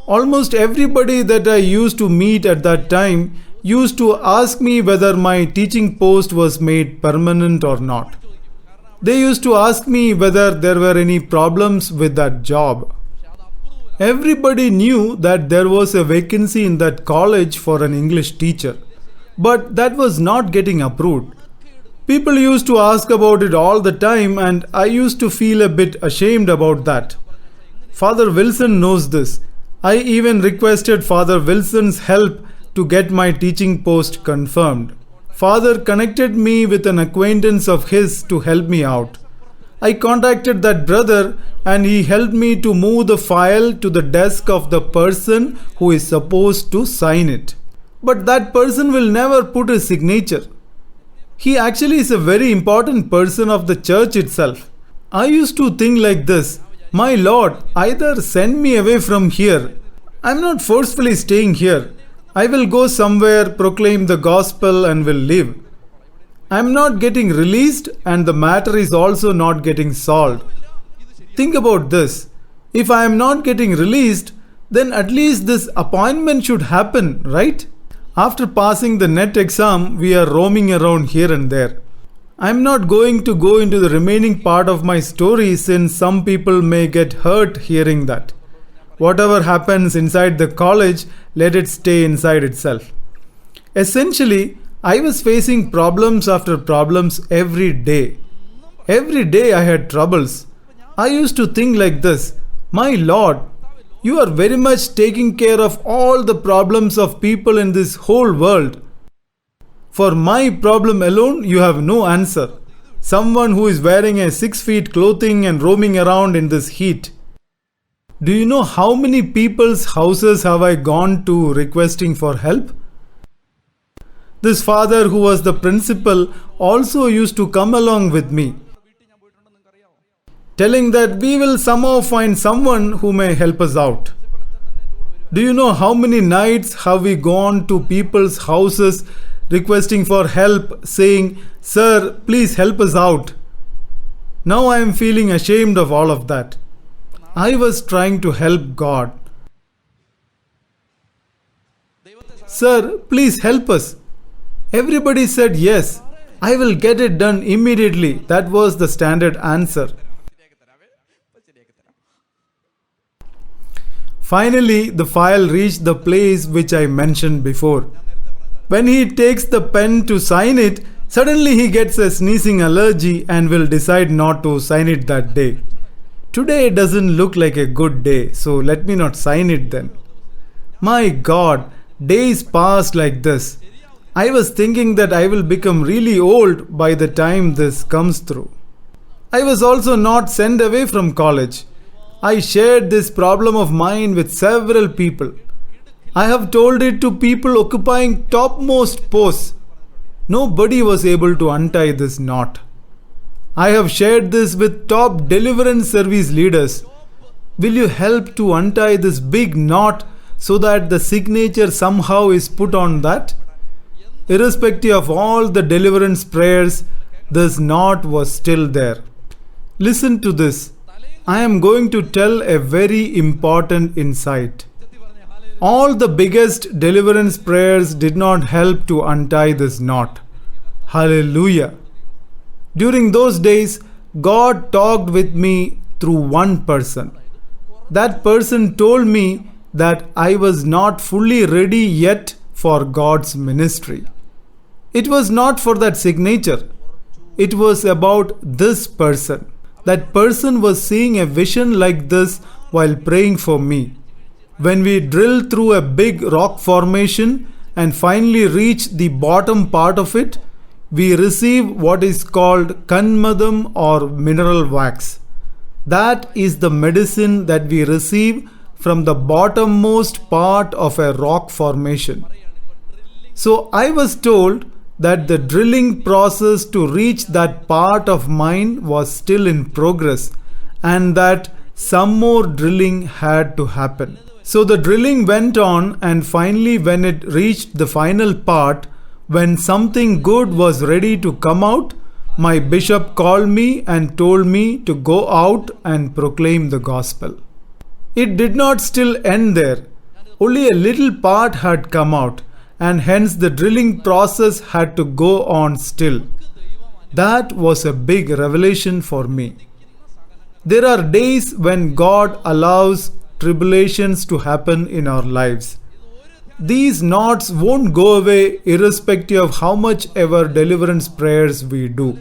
Almost everybody that I used to meet at that time used to ask me whether my teaching post was made permanent or not. They used to ask me whether there were any problems with that job. Everybody knew that there was a vacancy in that college for an English teacher, but that was not getting approved. People used to ask about it all the time, and I used to feel a bit ashamed about that. Father Wilson knows this. I even requested Father Wilson's help to get my teaching post confirmed. Father connected me with an acquaintance of his to help me out. I contacted that brother and he helped me to move the file to the desk of the person who is supposed to sign it. But that person will never put his signature. He actually is a very important person of the church itself. I used to think like this, my Lord, either send me away from here. I'm not forcefully staying here. I will go somewhere, proclaim the gospel, and will leave. I am not getting released, and the matter is also not getting solved. Think about this. If I am not getting released, then at least this appointment should happen, right? After passing the NET exam, we are roaming around here and there. I am not going to go into the remaining part of my story since some people may get hurt hearing that. Whatever happens inside the college, let it stay inside itself. Essentially, I was facing problems after problems every day. Every day I had troubles. I used to think like this: My Lord, you are very much taking care of all the problems of people in this whole world. For my problem alone, you have no answer. Someone who is wearing a 6 feet clothing and roaming around in this heat. Do you know how many people's houses have I gone to requesting for help? This father who was the principal also used to come along with me, telling that we will somehow find someone who may help us out. Do you know how many nights have we gone to people's houses requesting for help, saying, "Sir, please help us out"? Now I am feeling ashamed of all of that. I was trying to help God. "Sir, please help us." Everybody said yes. "I will get it done immediately." That was the standard answer. Finally, the file reached the place which I mentioned before. When he takes the pen to sign it, suddenly he gets a sneezing allergy and will decide not to sign it that day. Today doesn't look like a good day, so let me not sign it then. My God, days passed like this. I was thinking that I will become really old by the time this comes through. I was also not sent away from college. I shared this problem of mine with several people. I have told it to people occupying topmost posts. Nobody was able to untie this knot. I have shared this with top deliverance service leaders. Will you help to untie this big knot so that the signature somehow is put on that? Irrespective of all the deliverance prayers, this knot was still there. Listen to this. I am going to tell a very important insight. All the biggest deliverance prayers did not help to untie this knot. Hallelujah. During those days, God talked with me through one person. That person told me that I was not fully ready yet for God's ministry. It was not for that signature. It was about this person. That person was seeing a vision like this while praying for me. When we drill through a big rock formation and finally reach the bottom part of it, we receive what is called kanmadam or mineral wax. That is the medicine that we receive from the bottommost part of a rock formation. So I was told that the drilling process to reach that part of mine was still in progress and that some more drilling had to happen. So the drilling went on, and finally when it reached the final part, when something good was ready to come out, my bishop called me and told me to go out and proclaim the gospel. It did not still end there. Only a little part had come out, and hence the drilling process had to go on still. That was a big revelation for me. There are days when God allows tribulations to happen in our lives. These knots won't go away irrespective of how much ever deliverance prayers we do.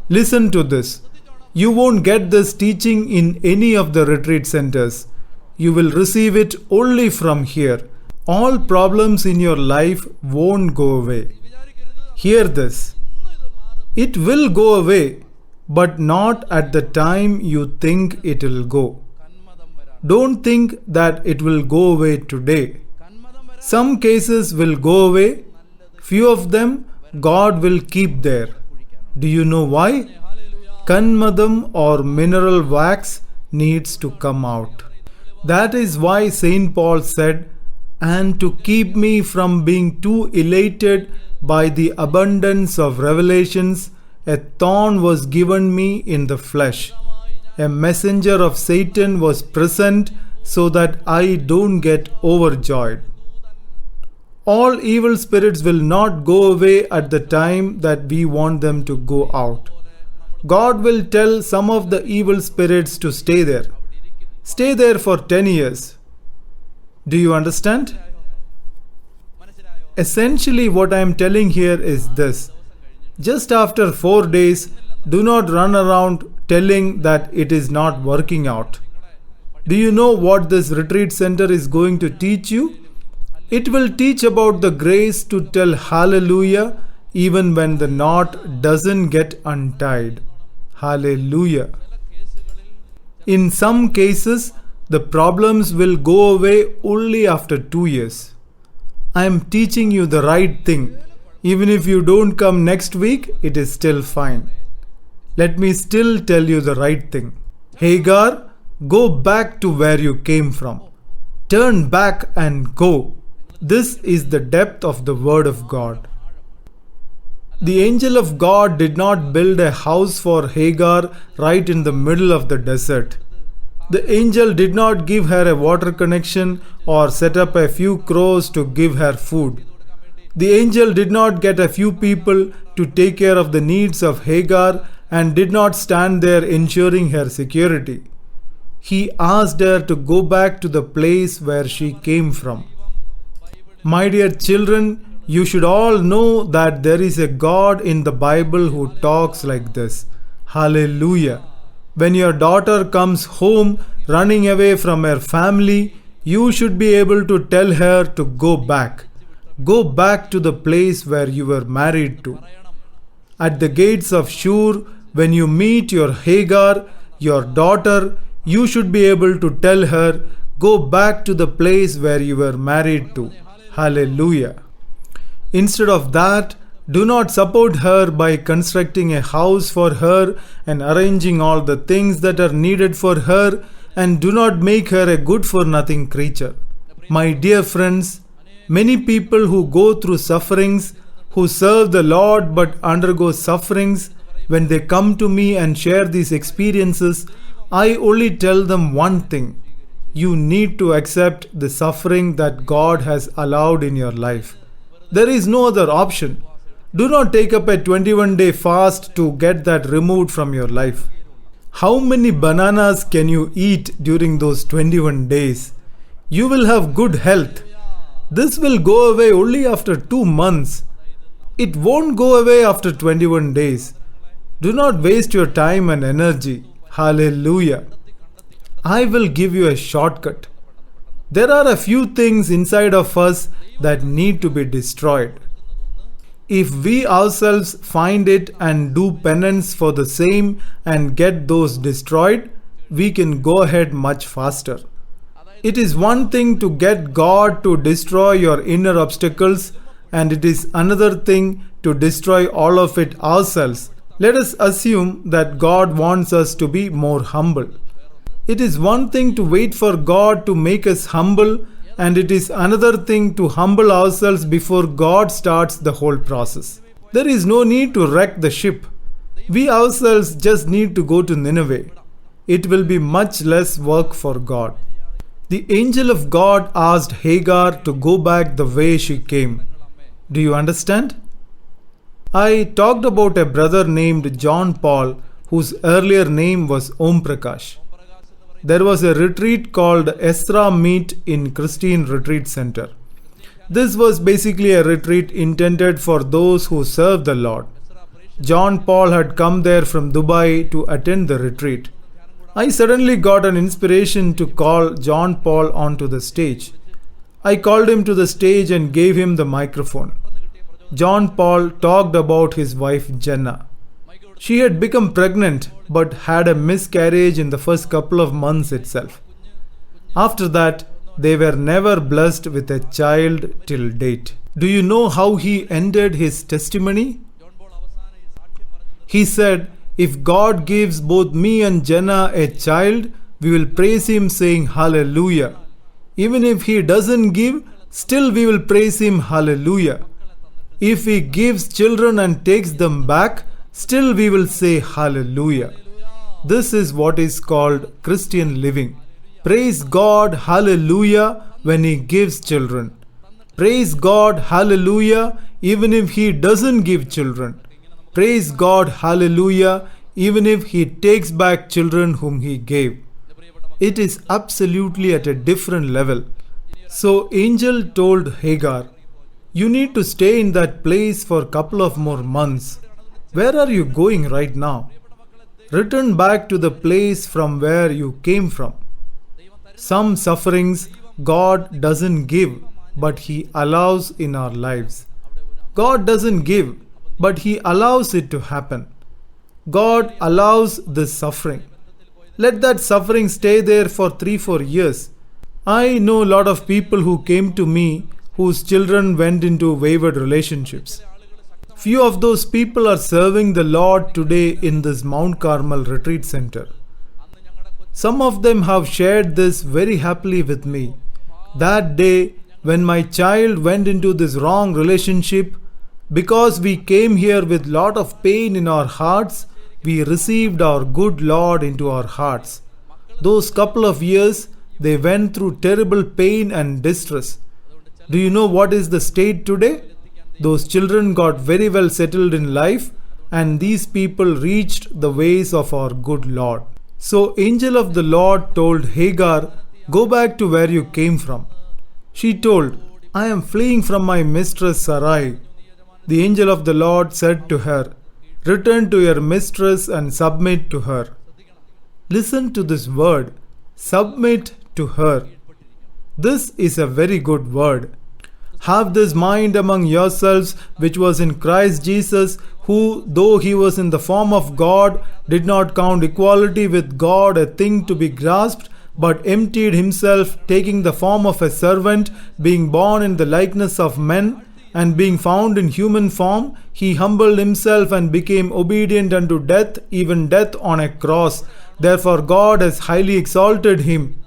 Listen to this. You won't get this teaching in any of the retreat centers. You will receive it only from here. All problems in your life won't go away. Hear this. It will go away, but not at the time you think it will go. Don't think that it will go away today. Some cases will go away. Few of them God will keep there. Do you know why? Kanmadam or mineral wax needs to come out. That is why Saint Paul said, and to keep me from being too elated by the abundance of revelations, a thorn was given me in the flesh. A messenger of Satan was present so that I don't get overjoyed. All evil spirits will not go away at the time that we want them to go out. God will tell some of the evil spirits to stay there. Stay there for 10 years. Do you understand? Essentially, what I am telling here is this. Just after 4 days, do not run around telling that it is not working out. Do you know what this retreat center is going to teach you? It will teach about the grace to tell hallelujah even when the knot doesn't get untied. Hallelujah. In some cases, the problems will go away only after 2 years. I am teaching you the right thing. Even if you don't come next week, it is still fine. Let me still tell you the right thing. Hagar, go back to where you came from. Turn back and go. This is the depth of the word of God. The angel of God did not build a house for Hagar right in the middle of the desert. The angel did not give her a water connection or set up a few crows to give her food. The angel did not get a few people to take care of the needs of Hagar and did not stand there ensuring her security. He asked her to go back to the place where she came from. My dear children, you should all know that there is a God in the Bible who talks like this. Hallelujah. When your daughter comes home running away from her family, you should be able to tell her to go back. Go back to the place where you were married to. At the gates of Shur, when you meet your Hagar, your daughter, you should be able to tell her, go back to the place where you were married to. Hallelujah. Instead of that, do not support her by constructing a house for her and arranging all the things that are needed for her, and do not make her a good-for-nothing creature. My dear friends, many people who go through sufferings, who serve the Lord but undergo sufferings, when they come to me and share these experiences, I only tell them one thing. You need to accept the suffering that God has allowed in your life. There is no other option. Do not take up a 21-day fast to get that removed from your life. How many bananas can you eat during those 21 days? You will have good health. This will go away only after 2 months. It won't go away after 21 days. Do not waste your time and energy. Hallelujah. I will give you a shortcut. There are a few things inside of us that need to be destroyed. If we ourselves find it and do penance for the same and get those destroyed, we can go ahead much faster. It is one thing to get God to destroy your inner obstacles, and it is another thing to destroy all of it ourselves. Let us assume that God wants us to be more humble. It is one thing to wait for God to make us humble, and it is another thing to humble ourselves before God starts the whole process. There is no need to wreck the ship. We ourselves just need to go to Nineveh. It will be much less work for God. The angel of God asked Hagar to go back the way she came. Do you understand? I talked about a brother named John Paul whose earlier name was Om Prakash. There was a retreat called Esra Meet in Christine Retreat Center. This was basically a retreat intended for those who serve the Lord. John Paul had come there from Dubai to attend the retreat. I suddenly got an inspiration to call John Paul onto the stage. I called him to the stage and gave him the microphone. John Paul talked about his wife Jenna. She had become pregnant but had a miscarriage in the first couple of months itself. After that, they were never blessed with a child till date. Do you know how he ended his testimony? He said, "If God gives both me and Jenna a child, we will praise Him saying Hallelujah. Even if He doesn't give, still we will praise Him, hallelujah. If He gives children and takes them back, still we will say hallelujah. This is what is called Christian living. Praise God, hallelujah, when He gives children. Praise God, hallelujah, even if He doesn't give children. Praise God, hallelujah, even if He takes back children whom He gave. It is absolutely at a different level. So angel told Hagar, you need to stay in that place for a couple of more months. Where are you going right now? Return back to the place from where you came from. Some sufferings God doesn't give, but He allows in our lives. God doesn't give, but He allows it to happen. God allows this suffering. Let that suffering stay there for 3-4 years. I know a lot of people who came to me whose children went into wayward relationships. Few of those people are serving the Lord today in this Mount Carmel retreat center. Some of them have shared this very happily with me. That day when my child went into this wrong relationship, because we came here with lot of pain in our hearts, we received our good Lord into our hearts. Those couple of years, they went through terrible pain and distress. Do you know what is the state today? Those children got very well settled in life, and these people reached the ways of our good Lord. So angel of the Lord told Hagar, go back to where you came from. She told, I am fleeing from my mistress Sarai. The angel of the Lord said to her, return to your mistress and submit to her. Listen to this word, submit to her. This is a very good word. Have this mind among yourselves which was in Christ Jesus, who, though He was in the form of God, did not count equality with God a thing to be grasped, but emptied Himself, taking the form of a servant, being born in the likeness of men, and being found in human form, He humbled Himself and became obedient unto death, even death on a cross. Therefore God has highly exalted Him.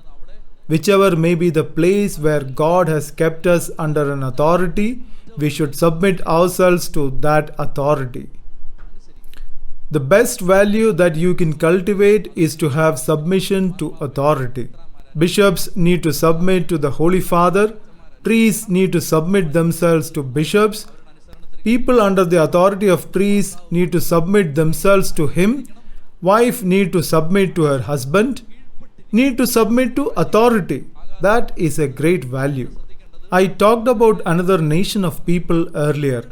Whichever may be the place where God has kept us under an authority, we should submit ourselves to that authority. The best value that you can cultivate is to have submission to authority. Bishops need to submit to the Holy Father. Priests need to submit themselves to bishops. People under the authority of priests need to submit themselves to him. Wife need to submit to her husband. Need to submit to authority. That is a great value. I talked about another nation of people earlier.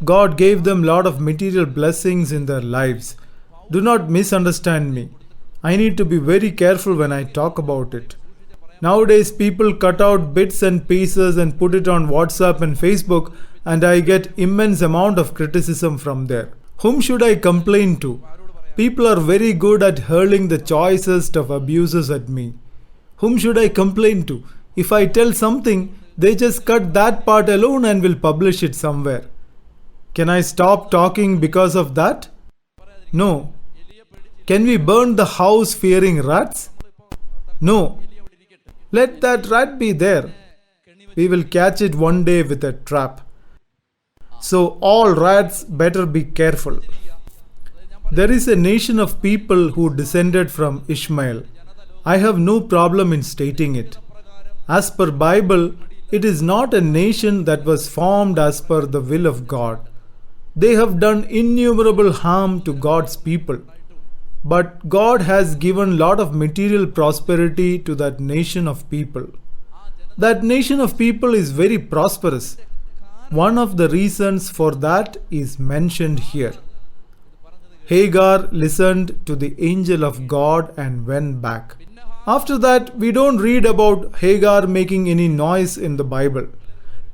God gave them a lot of material blessings in their lives. Do not misunderstand me. I need to be very careful when I talk about it. Nowadays people cut out bits and pieces and put it on WhatsApp and Facebook, and I get immense amount of criticism from there. Whom should I complain to? People are very good at hurling the choicest of abuses at me. Whom should I complain to? If I tell something, they just cut that part alone and will publish it somewhere. Can I stop talking because of that? No. Can we burn the house fearing rats? No. Let that rat be there. We will catch it one day with a trap. So all rats better be careful. There is a nation of people who descended from Ishmael. I have no problem in stating it. As per Bible, it is not a nation that was formed as per the will of God. They have done innumerable harm to God's people. But God has given lot of material prosperity to that nation of people. That nation of people is very prosperous. One of the reasons for that is mentioned here. Hagar listened to the angel of God and went back. After that, we don't read about Hagar making any noise in the Bible.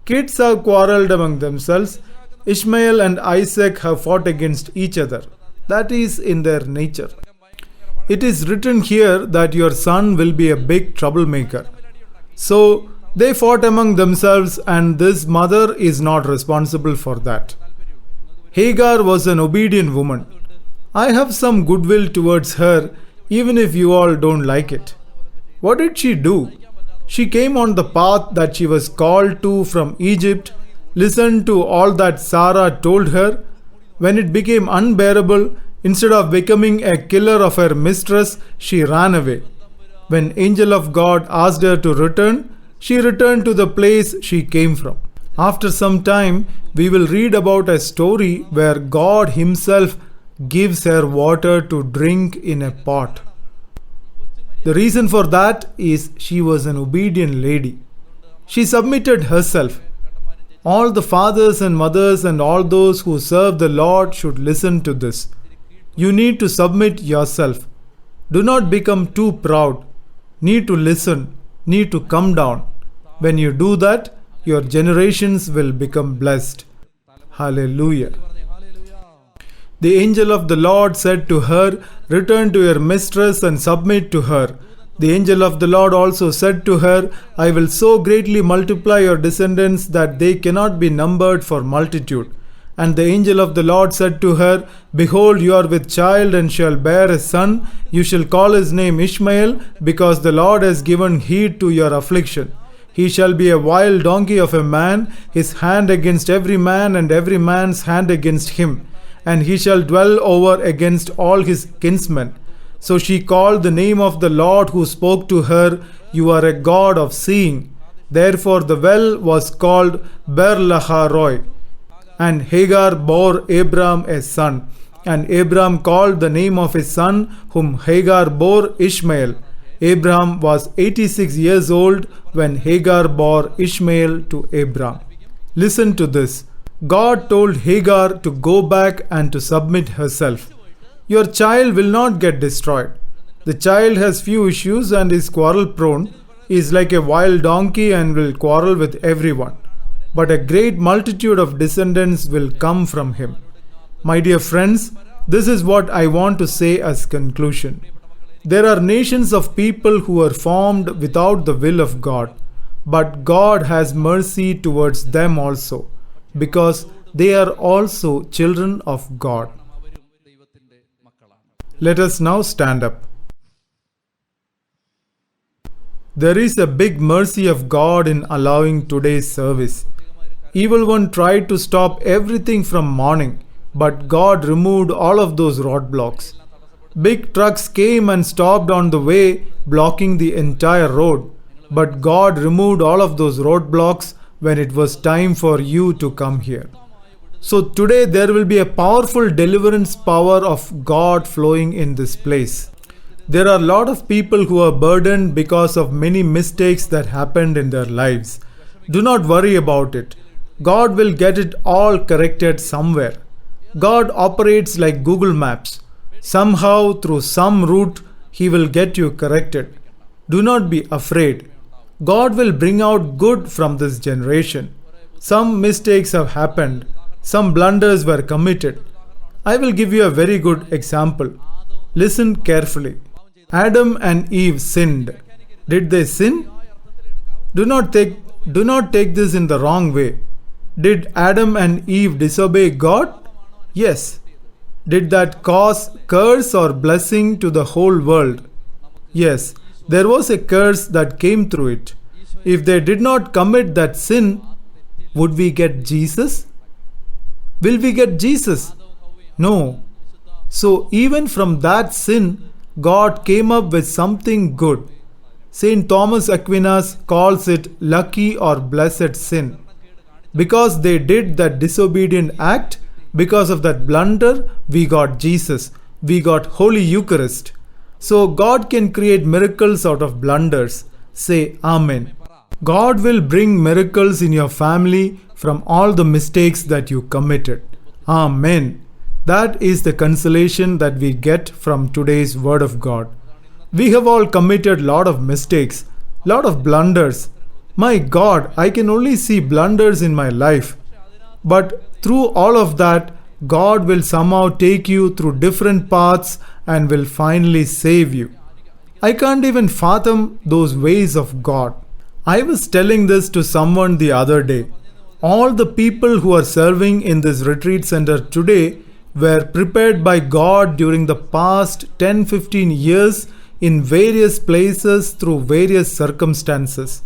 Kids have quarreled among themselves. Ishmael and Isaac have fought against each other. That is in their nature. It is written here that your son will be a big troublemaker. So they fought among themselves, and this mother is not responsible for that. Hagar was an obedient woman. I have some goodwill towards her, even if you all don't like it. What did she do? She came on the path that she was called to from Egypt, listened to all that Sarah told her. When it became unbearable, instead of becoming a killer of her mistress, she ran away. When angel of God asked her to return, she returned to the place she came from. After some time, we will read about a story where God Himself gives her water to drink in a pot. The reason for that is she was an obedient lady. She submitted herself. All the fathers and mothers and all those who serve the Lord should listen to this. You need to submit yourself. Do not become too proud. Need to listen. Need to come down. When you do that, your generations will become blessed. Hallelujah. The angel of the Lord said to her, "Return to your mistress and submit to her." The angel of the Lord also said to her, "I will so greatly multiply your descendants that they cannot be numbered for multitude." And the angel of the Lord said to her, "Behold, you are with child and shall bear a son. You shall call his name Ishmael, because the Lord has given heed to your affliction. He shall be a wild donkey of a man, his hand against every man, and every man's hand against him. And he shall dwell over against all his kinsmen." So she called the name of the Lord who spoke to her, "You are a God of seeing." Therefore the well was called Ber-lahai-roi. And Hagar bore Abram a son. And Abram called the name of his son, whom Hagar bore, Ishmael. Abram was 86 years old when Hagar bore Ishmael to Abram. Listen to this. God told Hagar to go back and to submit herself. Your child will not get destroyed. The child has few issues and is quarrel prone. He is like a wild donkey and will quarrel with everyone. But a great multitude of descendants will come from him. My dear friends, this is what I want to say as conclusion. There are nations of people who are formed without the will of God, but God has mercy towards them also, because they are also children of God. Let us now stand up. There is a big mercy of God in allowing today's service. Evil one tried to stop everything from morning, but God removed all of those roadblocks. Big trucks came and stopped on the way, blocking the entire road, but God removed all of those roadblocks when it was time for you to come here. So today there will be a powerful deliverance power of God flowing in this place. There are a lot of people who are burdened because of many mistakes that happened in their lives. Do not worry about it. God will get it all corrected somewhere. God operates like Google Maps. Somehow, through some route, He will get you corrected. Do not be afraid. God will bring out good from this generation. Some mistakes have happened. Some blunders were committed. I will give you a very good example. Listen carefully. Adam and Eve sinned. Did they sin? Do not take this in the wrong way. Did Adam and Eve disobey God? Yes. Did that cause curse or blessing to the whole world? Yes, there was a curse that came through it. If they did not commit that sin, would we get Jesus? Will we get Jesus? No. So even from that sin, God came up with something good. Saint Thomas Aquinas calls it lucky or blessed sin. Because they did that disobedient act, because of that blunder, we got Jesus. We got Holy Eucharist. So God can create miracles out of blunders. Say Amen. God will bring miracles in your family from all the mistakes that you committed. Amen. That is the consolation that we get from today's Word of God. We have all committed lot of mistakes, lot of blunders. My God, I can only see blunders in my life. But through all of that, God will somehow take you through different paths and will finally save you. I can't even fathom those ways of God. I was telling this to someone the other day. All the people who are serving in this retreat center today were prepared by God during the past 10-15 years in various places through various circumstances.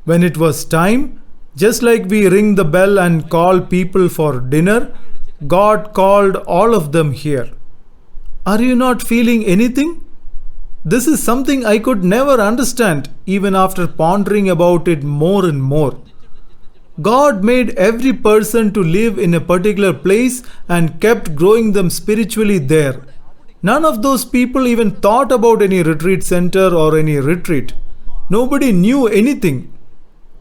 When it was time, just like we ring the bell and call people for dinner, God called all of them here. Are you not feeling anything? This is something I could never understand even after pondering about it more and more. God made every person to live in a particular place and kept growing them spiritually there. None of those people even thought about any retreat center or any retreat. Nobody knew anything.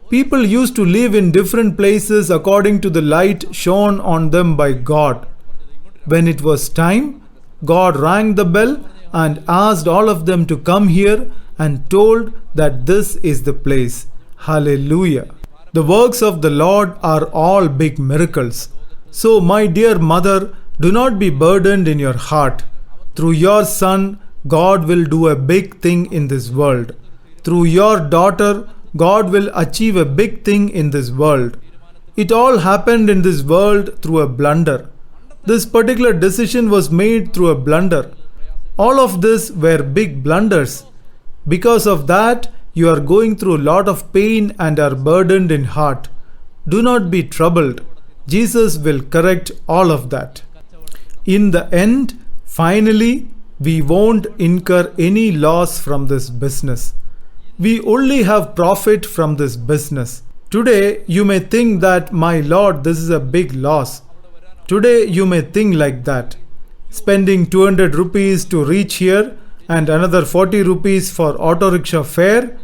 People used to live in different places according to the light shone on them by God. When it was time, God rang the bell and asked all of them to come here and told that this is the place. Hallelujah. The works of the Lord are all big miracles. So, my dear mother, do not be burdened in your heart. Through your son, God will do a big thing in this world. Through your daughter, God will achieve a big thing in this world. It all happened in this world through a blunder. This particular decision was made through a blunder. All of this were big blunders. Because of that, you are going through a lot of pain and are burdened in heart. Do not be troubled. Jesus will correct all of that. In the end, finally, we won't incur any loss from this business. We only have profit from this business. Today, you may think that, my Lord, this is a big loss. Today, you may think like that. Spending 200 rupees to reach here and another 40 rupees for auto rickshaw fare.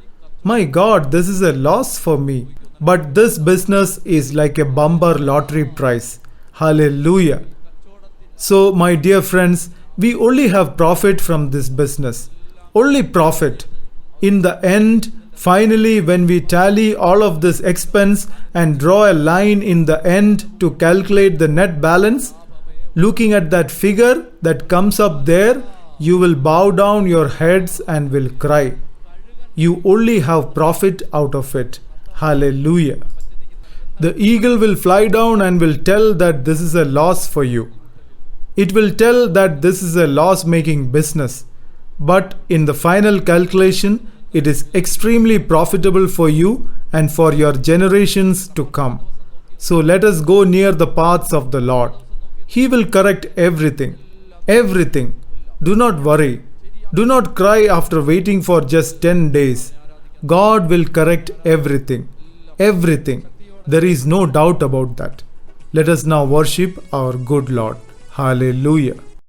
My God, this is a loss for me. But this business is like a bumper lottery prize. Hallelujah. So, my dear friends, we only have profit from this business. Only profit. In the end, finally, when we tally all of this expense and draw a line in the end to calculate the net balance, looking at that figure that comes up there, you will bow down your heads and will cry. You only have profit out of it. Hallelujah. The eagle will fly down and will tell that this is a loss for you. It will tell that this is a loss-making business. But in the final calculation, it is extremely profitable for you and for your generations to come. So let us go near the paths of the Lord. He will correct everything. Everything. Do not worry. Do not cry after waiting for just 10 days. God will correct everything. Everything. There is no doubt about that. Let us now worship our good Lord. Hallelujah.